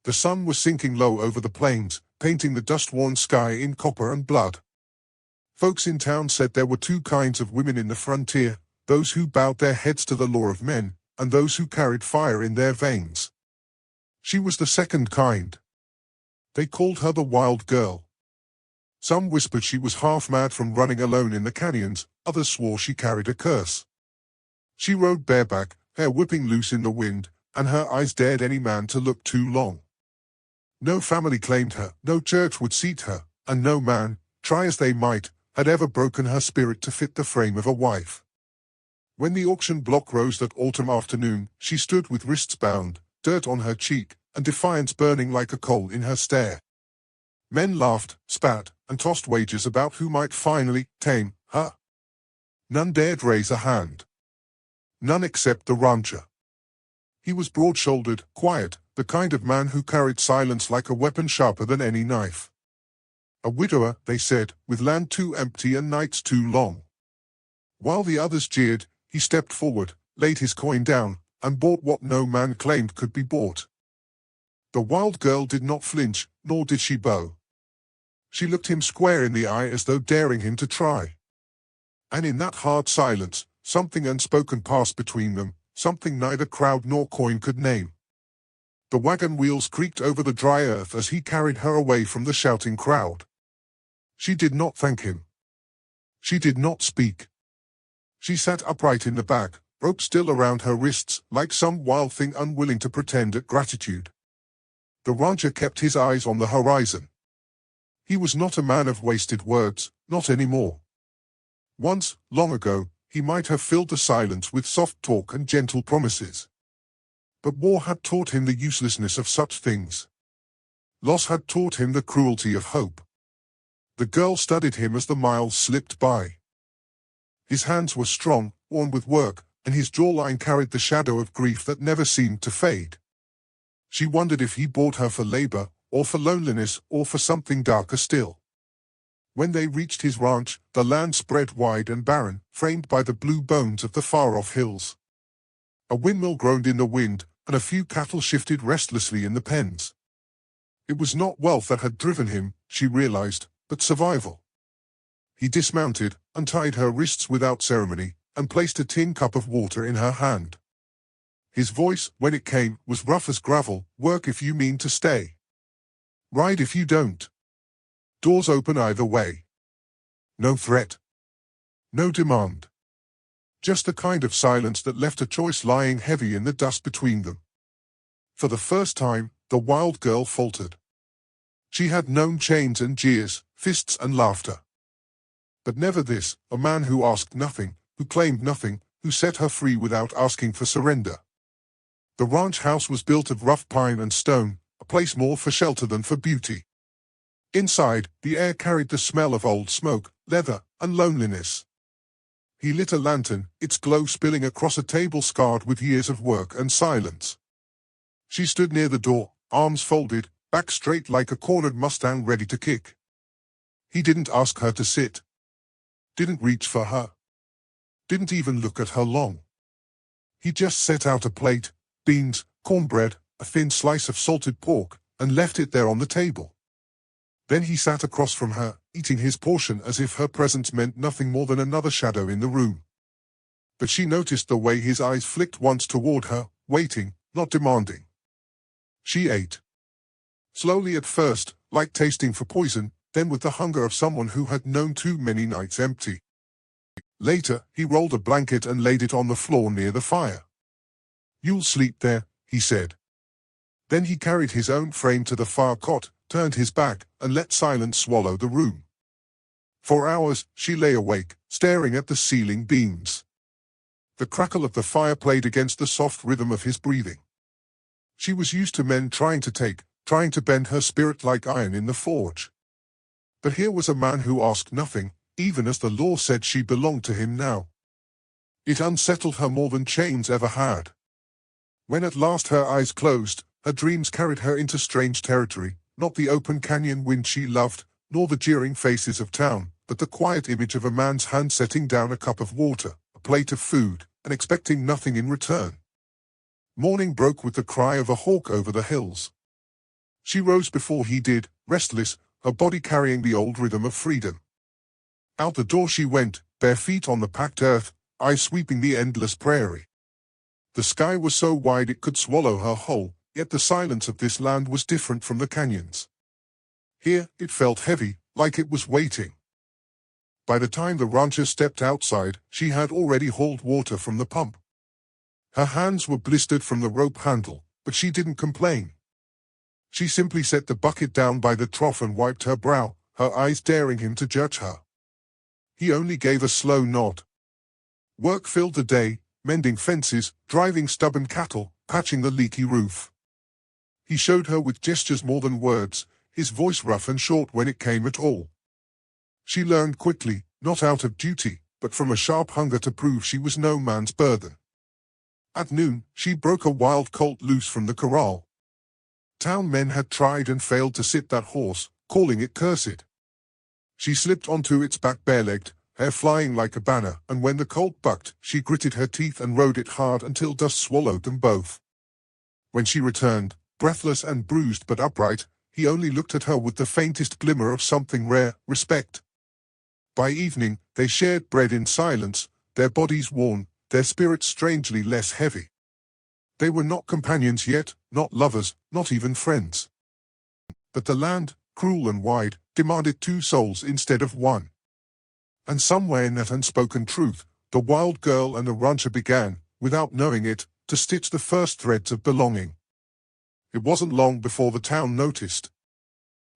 The sun was sinking low over the plains, painting the dust-worn sky in copper and blood. Folks in town said there were two kinds of women in the frontier, those who bowed their heads to the law of men, and those who carried fire in their veins. She was the second kind. They called her the wild girl. Some whispered she was half mad from running alone in the canyons, others swore she carried a curse. She rode bareback, hair whipping loose in the wind, and her eyes dared any man to look too long. No family claimed her, no church would seat her, and no man, try as they might, had ever broken her spirit to fit the frame of a wife. When the auction block rose that autumn afternoon, she stood with wrists bound, dirt on her cheek, and defiance burning like a coal in her stare. Men laughed, spat, and tossed wagers about who might finally tame her. None dared raise a hand. None except the rancher. He was broad-shouldered, quiet, the kind of man who carried silence like a weapon sharper than any knife. A widower, they said, with land too empty and nights too long. While the others jeered, he stepped forward, laid his coin down, and bought what no man claimed could be bought. The wild girl did not flinch, nor did she bow. She looked him square in the eye as though daring him to try. And in that hard silence, something unspoken passed between them, something neither crowd nor coin could name. The wagon wheels creaked over the dry earth as he carried her away from the shouting crowd. She did not thank him. She did not speak. She sat upright in the back, rope still around her wrists, like some wild thing unwilling to pretend at gratitude. The rancher kept his eyes on the horizon. He was not a man of wasted words, not anymore. Once, long ago, he might have filled the silence with soft talk and gentle promises. But war had taught him the uselessness of such things. Loss had taught him the cruelty of hope. The girl studied him as the miles slipped by. His hands were strong, worn with work, and his jawline carried the shadow of grief that never seemed to fade. She wondered if he bought her for labor, or for loneliness, or for something darker still. When they reached his ranch, the land spread wide and barren, framed by the blue bones of the far-off hills. A windmill groaned in the wind, and a few cattle shifted restlessly in the pens. It was not wealth that had driven him, she realized, but survival. He dismounted, untied her wrists without ceremony, and placed a tin cup of water in her hand. His voice, when it came, was rough as gravel. Work if you mean to stay. Ride if you don't. Doors open either way. No threat. No demand. Just the kind of silence that left a choice lying heavy in the dust between them. For the first time, the wild girl faltered. She had known chains and jeers, fists and laughter. But never this, a man who asked nothing, who claimed nothing, who set her free without asking for surrender. The ranch house was built of rough pine and stone, a place more for shelter than for beauty. Inside, the air carried the smell of old smoke, leather, and loneliness. He lit a lantern, its glow spilling across a table scarred with years of work and silence. She stood near the door, arms folded, back straight like a cornered mustang ready to kick. He didn't ask her to sit. Didn't reach for her. Didn't even look at her long. He just set out a plate, beans, cornbread, a thin slice of salted pork, and left it there on the table. Then he sat across from her, eating his portion as if her presence meant nothing more than another shadow in the room. But she noticed the way his eyes flicked once toward her, waiting, not demanding. She ate. Slowly at first, like tasting for poison, then with the hunger of someone who had known too many nights empty. Later, he rolled a blanket and laid it on the floor near the fire. "You'll sleep there," he said. Then he carried his own frame to the far cot, turned his back, and let silence swallow the room. For hours, she lay awake, staring at the ceiling beams. The crackle of the fire played against the soft rhythm of his breathing. She was used to men trying to bend her spirit like iron in the forge. But here was a man who asked nothing, even as the law said she belonged to him now. It unsettled her more than chains ever had. When at last her eyes closed, her dreams carried her into strange territory, not the open canyon wind she loved, nor the jeering faces of town, but the quiet image of a man's hand setting down a cup of water, a plate of food, and expecting nothing in return. Morning broke with the cry of a hawk over the hills. She rose before he did, restless, her body carrying the old rhythm of freedom. Out the door she went, bare feet on the packed earth, eyes sweeping the endless prairie. The sky was so wide it could swallow her whole, yet the silence of this land was different from the canyons. Here, it felt heavy, like it was waiting. By the time the rancher stepped outside, she had already hauled water from the pump. Her hands were blistered from the rope handle, but she didn't complain. She simply set the bucket down by the trough and wiped her brow, her eyes daring him to judge her. He only gave a slow nod. Work filled the day, mending fences, driving stubborn cattle, patching the leaky roof. He showed her with gestures more than words, his voice rough and short when it came at all. She learned quickly, not out of duty, but from a sharp hunger to prove she was no man's burden. At noon, she broke a wild colt loose from the corral. Town men had tried and failed to sit that horse, calling it cursed. She slipped onto its back bare-legged, hair flying like a banner, and when the colt bucked, she gritted her teeth and rode it hard until dust swallowed them both. When she returned, breathless and bruised but upright, he only looked at her with the faintest glimmer of something rare, respect. By evening, they shared bread in silence, their bodies worn, their spirits strangely less heavy. They were not companions yet, not lovers, not even friends. But the land, cruel and wide, demanded two souls instead of one. And somewhere in that unspoken truth, the wild girl and the rancher began, without knowing it, to stitch the first threads of belonging. It wasn't long before the town noticed.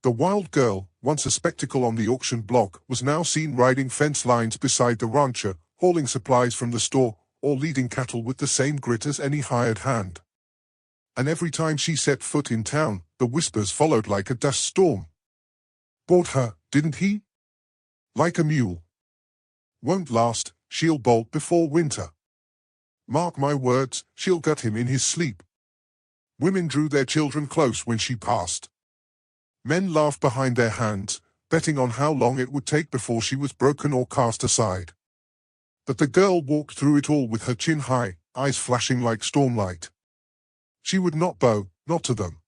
The wild girl, once a spectacle on the auction block, was now seen riding fence lines beside the rancher, hauling supplies from the store, or leading cattle with the same grit as any hired hand. And every time she set foot in town, the whispers followed like a dust storm. Bought her, didn't he? Like a mule. Won't last, she'll bolt before winter. Mark my words, she'll gut him in his sleep. Women drew their children close when she passed. Men laughed behind their hands, betting on how long it would take before she was broken or cast aside. But the girl walked through it all with her chin high, eyes flashing like stormlight. She would not bow, not to them.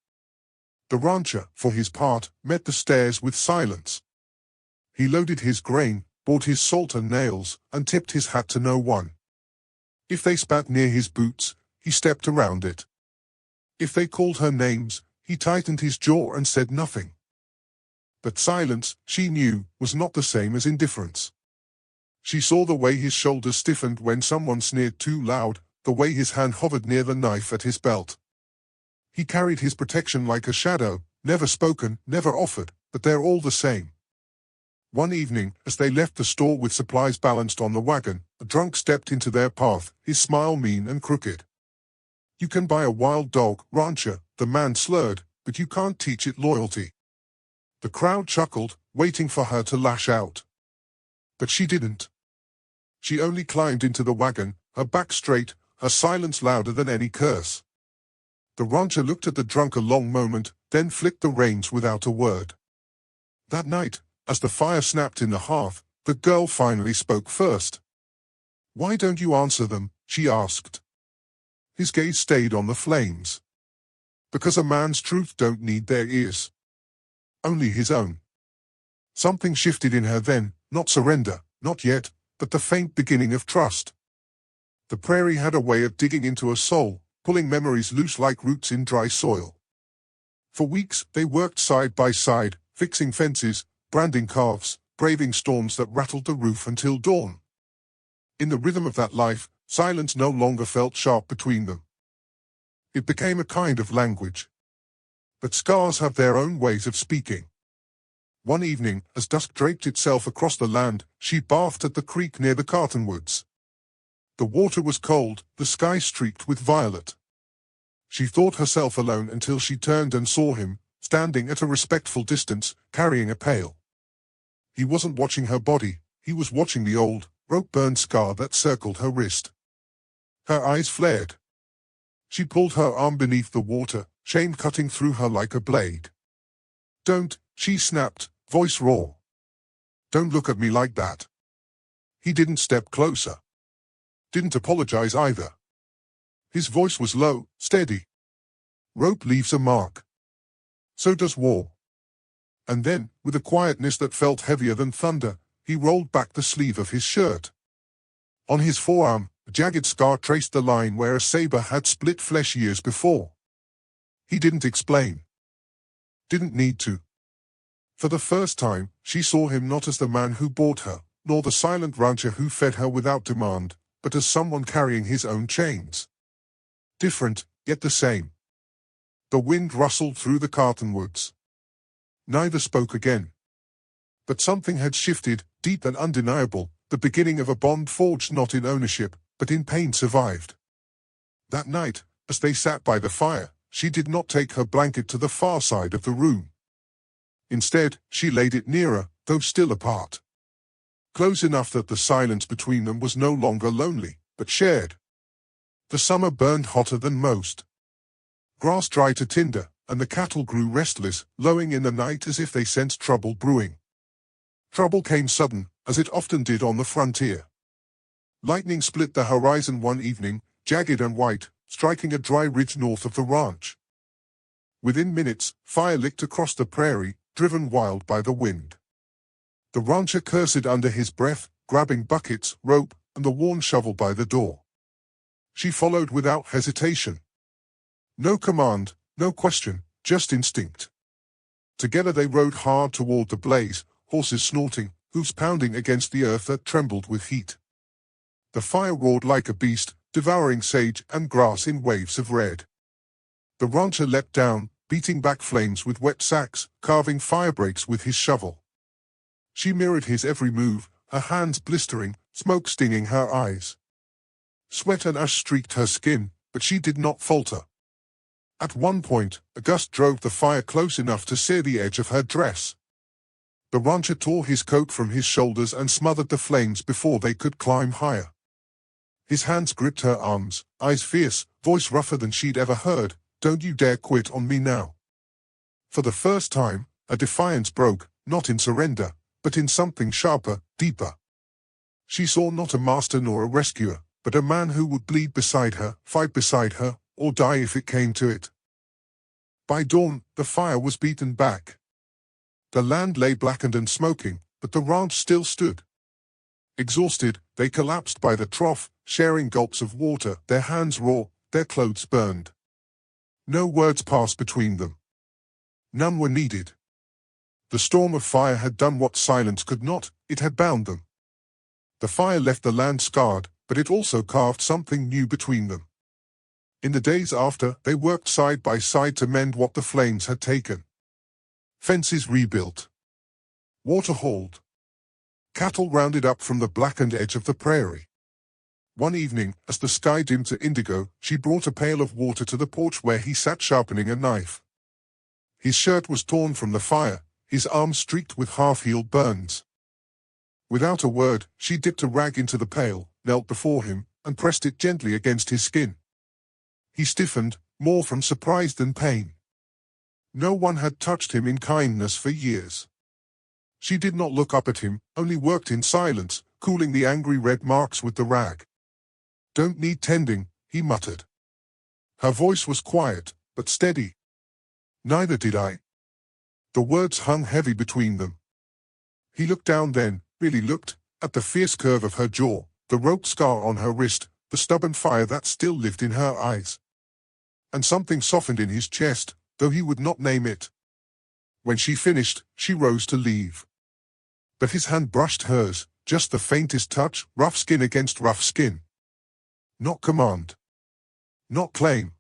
The rancher, for his part, met the stares with silence. He loaded his grain, bought his salt and nails, and tipped his hat to no one. If they spat near his boots, he stepped around it. If they called her names, he tightened his jaw and said nothing. But silence, she knew, was not the same as indifference. She saw the way his shoulders stiffened when someone sneered too loud, the way his hand hovered near the knife at his belt. He carried his protection like a shadow, never spoken, never offered, but they're all the same. One evening, as they left the store with supplies balanced on the wagon, a drunk stepped into their path, his smile mean and crooked. You can buy a wild dog, rancher, the man slurred, but you can't teach it loyalty. The crowd chuckled, waiting for her to lash out. But she didn't. She only climbed into the wagon, her back straight, her silence louder than any curse. The rancher looked at the drunk a long moment, then flicked the reins without a word. That night, as the fire snapped in the hearth, the girl finally spoke first. "Why don't you answer them?" she asked. His gaze stayed on the flames. "Because a man's truth don't need their ears. Only his own." Something shifted in her then, not surrender, not yet, but the faint beginning of trust. The prairie had a way of digging into a soul, pulling memories loose like roots in dry soil. For weeks, they worked side by side, fixing fences, branding calves, braving storms that rattled the roof until dawn. In the rhythm of that life, silence no longer felt sharp between them. It became a kind of language. But scars have their own ways of speaking. One evening, as dusk draped itself across the land, she bathed at the creek near the Cartonwoods. The water was cold, the sky streaked with violet. She thought herself alone until she turned and saw him, standing at a respectful distance, carrying a pail. He wasn't watching her body, he was watching the old, rope-burned scar that circled her wrist. Her eyes flared. She pulled her arm beneath the water, shame cutting through her like a blade. "Don't," she snapped, voice raw. "Don't look at me like that." He didn't step closer. Didn't apologize either. His voice was low, steady. "Rope leaves a mark. So does war. And then, with a quietness that felt heavier than thunder, he rolled back the sleeve of his shirt. On his forearm, a jagged scar traced the line where a saber had split flesh years before. He didn't explain. Didn't need to. For the first time, she saw him not as the man who bought her, nor the silent rancher who fed her without demand, but as someone carrying his own chains. Different, yet the same. The wind rustled through the cottonwoods. Neither spoke again. But something had shifted, deep and undeniable, the beginning of a bond forged not in ownership, but in pain survived. That night, as they sat by the fire, she did not take her blanket to the far side of the room. Instead, she laid it nearer, though still apart. Close enough that the silence between them was no longer lonely, but shared. The summer burned hotter than most. Grass dried to tinder, and the cattle grew restless, lowing in the night as if they sensed trouble brewing. Trouble came sudden, as it often did on the frontier. Lightning split the horizon one evening, jagged and white, striking a dry ridge north of the ranch. Within minutes, fire licked across the prairie, driven wild by the wind. The rancher cursed under his breath, grabbing buckets, rope, and the worn shovel by the door. She followed without hesitation. No command, no question, just instinct. Together they rode hard toward the blaze, horses snorting, hoofs pounding against the earth that trembled with heat. The fire roared like a beast, devouring sage and grass in waves of red. The rancher leapt down, beating back flames with wet sacks, carving firebreaks with his shovel. She mirrored his every move, her hands blistering, smoke stinging her eyes. Sweat and ash streaked her skin, but she did not falter. At one point, a gust drove the fire close enough to sear the edge of her dress. The rancher tore his coat from his shoulders and smothered the flames before they could climb higher. His hands gripped her arms, eyes fierce, voice rougher than she'd ever heard. "Don't you dare quit on me now." For the first time, a defiance broke, not in surrender, but in something sharper, deeper. She saw not a master nor a rescuer, but a man who would bleed beside her, fight beside her, or die if it came to it. By dawn, the fire was beaten back. The land lay blackened and smoking, but the ranch still stood. Exhausted, they collapsed by the trough, sharing gulps of water, their hands raw, their clothes burned. No words passed between them. None were needed. The storm of fire had done what silence could not, it had bound them. The fire left the land scarred, but it also carved something new between them. In the days after, they worked side by side to mend what the flames had taken. Fences rebuilt. Water hauled. Cattle rounded up from the blackened edge of the prairie. One evening, as the sky dimmed to indigo, she brought a pail of water to the porch where he sat sharpening a knife. His shirt was torn from the fire, his arms streaked with half-healed burns. Without a word, she dipped a rag into the pail, knelt before him, and pressed it gently against his skin. He stiffened, more from surprise than pain. No one had touched him in kindness for years. She did not look up at him, only worked in silence, cooling the angry red marks with the rag. "Don't need tending," he muttered. Her voice was quiet, but steady. "Neither did I." The words hung heavy between them. He looked down then, really looked, at the fierce curve of her jaw, the rope scar on her wrist, the stubborn fire that still lived in her eyes. And something softened in his chest, though he would not name it. When she finished, she rose to leave. But his hand brushed hers, just the faintest touch, rough skin against rough skin. Not command. Not claim.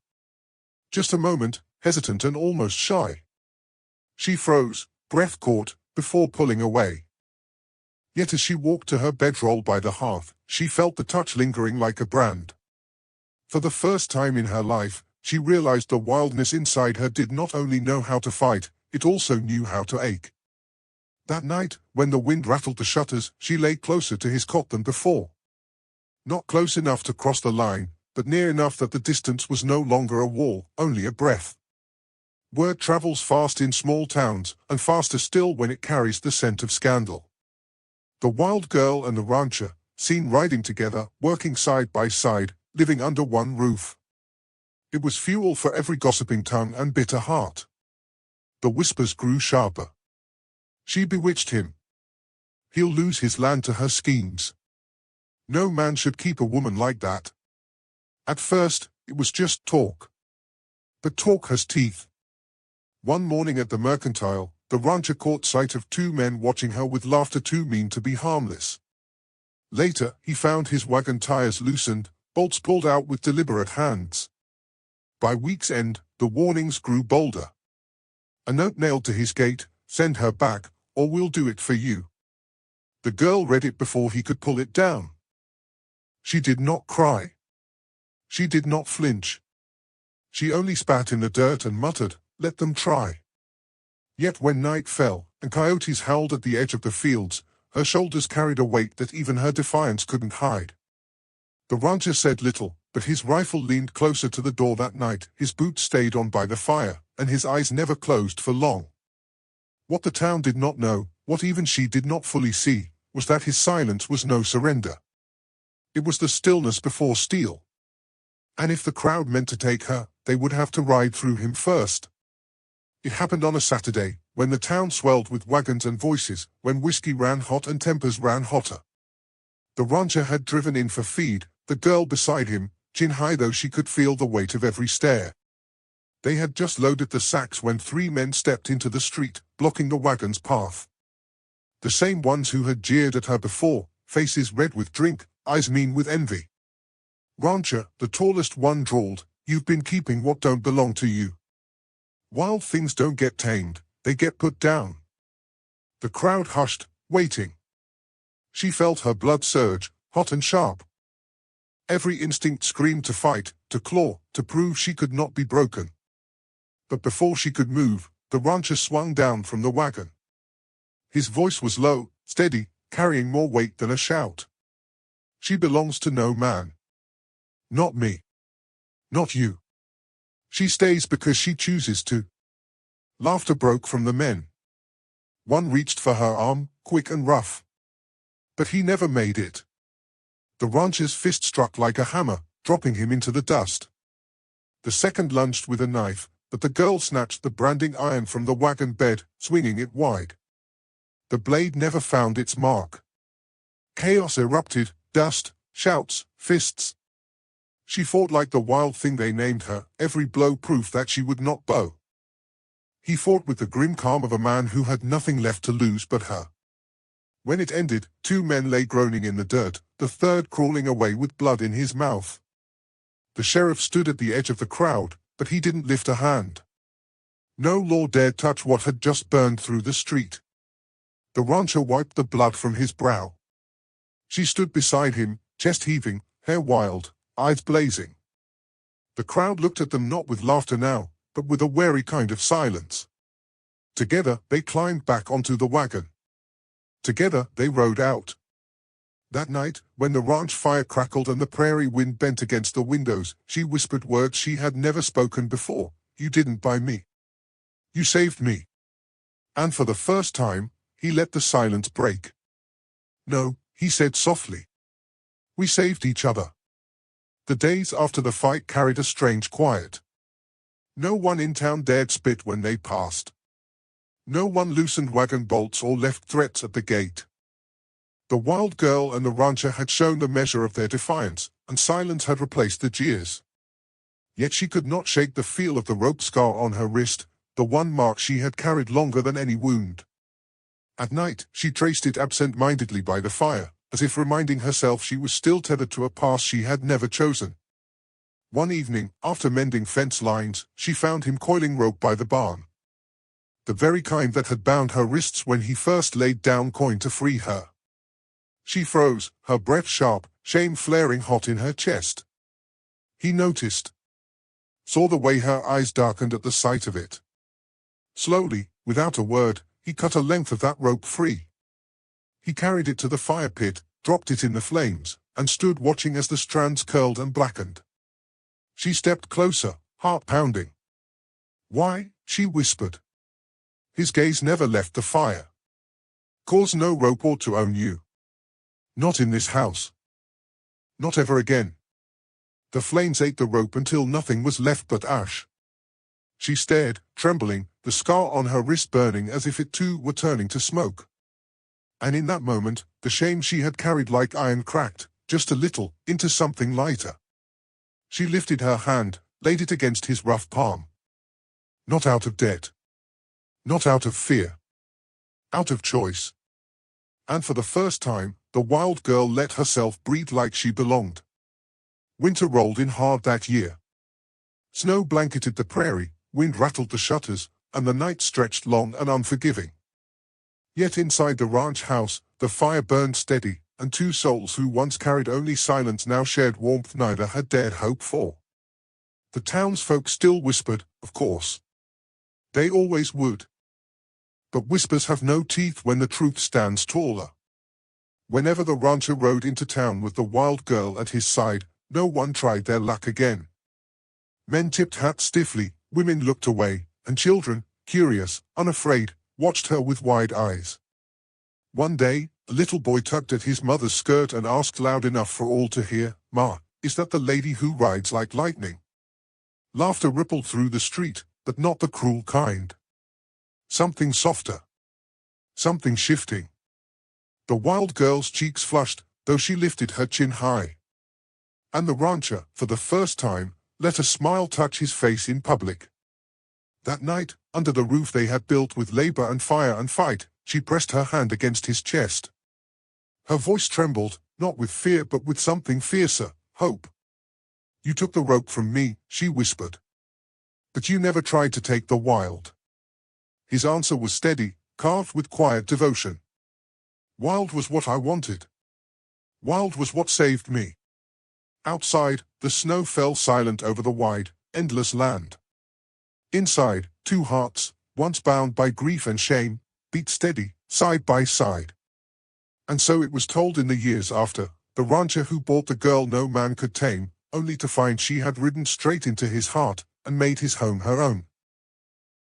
Just a moment, hesitant and almost shy. She froze, breath caught, before pulling away. Yet as she walked to her bedroll by the hearth, she felt the touch lingering like a brand. For the first time in her life, she realized the wildness inside her did not only know how to fight, it also knew how to ache. That night, when the wind rattled the shutters, she lay closer to his cot than before. Not close enough to cross the line, but near enough that the distance was no longer a wall, only a breath. Word travels fast in small towns, and faster still when it carries the scent of scandal. The wild girl and the rancher, seen riding together, working side by side, living under one roof. It was fuel for every gossiping tongue and bitter heart. The whispers grew sharper. She bewitched him. He'll lose his land to her schemes. No man should keep a woman like that. At first, it was just talk. But talk has teeth. One morning at the mercantile, the rancher caught sight of two men watching her with laughter too mean to be harmless. Later, he found his wagon tires loosened, bolts pulled out with deliberate hands. By week's end, the warnings grew bolder. A note nailed to his gate, "Send her back, or we'll do it for you." The girl read it before he could pull it down. She did not cry. She did not flinch. She only spat in the dirt and muttered, "Let them try." Yet when night fell, and coyotes howled at the edge of the fields, her shoulders carried a weight that even her defiance couldn't hide. The rancher said little, but his rifle leaned closer to the door that night, his boots stayed on by the fire, and his eyes never closed for long. What the town did not know, what even she did not fully see, was that his silence was no surrender. It was the stillness before steel. And if the crowd meant to take her, they would have to ride through him first. It happened on a Saturday, when the town swelled with wagons and voices, when whiskey ran hot and tempers ran hotter. The rancher had driven in for feed, the girl beside him, chin high though she could feel the weight of every stare. They had just loaded the sacks when three men stepped into the street, blocking the wagon's path. The same ones who had jeered at her before, faces red with drink, eyes mean with envy. "Rancher," the tallest one drawled, "you've been keeping what don't belong to you. Wild things don't get tamed, they get put down." The crowd hushed, waiting. She felt her blood surge, hot and sharp. Every instinct screamed to fight, to claw, to prove she could not be broken. But before she could move, the rancher swung down from the wagon. His voice was low, steady, carrying more weight than a shout. "She belongs to no man. Not me. Not you. She stays because she chooses to." Laughter broke from the men. One reached for her arm, quick and rough. But he never made it. The rancher's fist struck like a hammer, dropping him into the dust. The second lunged with a knife, but the girl snatched the branding iron from the wagon bed, swinging it wide. The blade never found its mark. Chaos erupted, dust, shouts, fists. She fought like the wild thing they named her, every blow proof that she would not bow. He fought with the grim calm of a man who had nothing left to lose but her. When it ended, two men lay groaning in the dirt, the third crawling away with blood in his mouth. The sheriff stood at the edge of the crowd, but he didn't lift a hand. No law dared touch what had just burned through the street. The rancher wiped the blood from his brow. She stood beside him, chest heaving, hair wild, eyes blazing. The crowd looked at them not with laughter now, but with a wary kind of silence. Together, they climbed back onto the wagon. Together, they rode out. That night, when the ranch fire crackled and the prairie wind bent against the windows, she whispered words she had never spoken before. "You didn't buy me. You saved me." And for the first time, he let the silence break. "No," he said softly. "We saved each other." The days after the fight carried a strange quiet. No one in town dared spit when they passed. No one loosened wagon bolts or left threats at the gate. The wild girl and the rancher had shown the measure of their defiance, and silence had replaced the jeers. Yet she could not shake the feel of the rope scar on her wrist, the one mark she had carried longer than any wound. At night, she traced it absent-mindedly by the fire, as if reminding herself she was still tethered to a past she had never chosen. One evening, after mending fence lines, she found him coiling rope by the barn. The very kind that had bound her wrists when he first laid down coin to free her. She froze, her breath sharp, shame flaring hot in her chest. He noticed. Saw the way her eyes darkened at the sight of it. Slowly, without a word, he cut a length of that rope free. He carried it to the fire pit, dropped it in the flames, and stood watching as the strands curled and blackened. She stepped closer, heart pounding. "Why?" she whispered. His gaze never left the fire. "'Cause no rope ought to own you. Not in this house. Not ever again." The flames ate the rope until nothing was left but ash. She stared, trembling, the scar on her wrist burning as if it too were turning to smoke. And in that moment, the shame she had carried like iron cracked, just a little, into something lighter. She lifted her hand, laid it against his rough palm. Not out of debt. Not out of fear. Out of choice. And for the first time, the wild girl let herself breathe like she belonged. Winter rolled in hard that year. Snow blanketed the prairie, wind rattled the shutters, and the night stretched long and unforgiving. Yet inside the ranch house, the fire burned steady, and two souls who once carried only silence now shared warmth neither had dared hope for. The townsfolk still whispered, of course. They always would. But whispers have no teeth when the truth stands taller. Whenever the rancher rode into town with the wild girl at his side, no one tried their luck again. Men tipped hats stiffly, women looked away, and children, curious, unafraid, watched her with wide eyes. One day, a little boy tugged at his mother's skirt and asked loud enough for all to hear, "Ma, is that the lady who rides like lightning?" Laughter rippled through the street, but not the cruel kind. Something softer. Something shifting. The wild girl's cheeks flushed, though she lifted her chin high. And the rancher, for the first time, let a smile touch his face in public. That night, under the roof they had built with labor and fire and fight, she pressed her hand against his chest. Her voice trembled, not with fear but with something fiercer, hope. "You took the rope from me," she whispered. "But you never tried to take the wild." His answer was steady, carved with quiet devotion. "Wild was what I wanted. Wild was what saved me." Outside, the snow fell silent over the wide, endless land. Inside, two hearts, once bound by grief and shame, beat steady, side by side. And so it was told in the years after, the rancher who bought the girl no man could tame, only to find she had ridden straight into his heart, and made his home her own.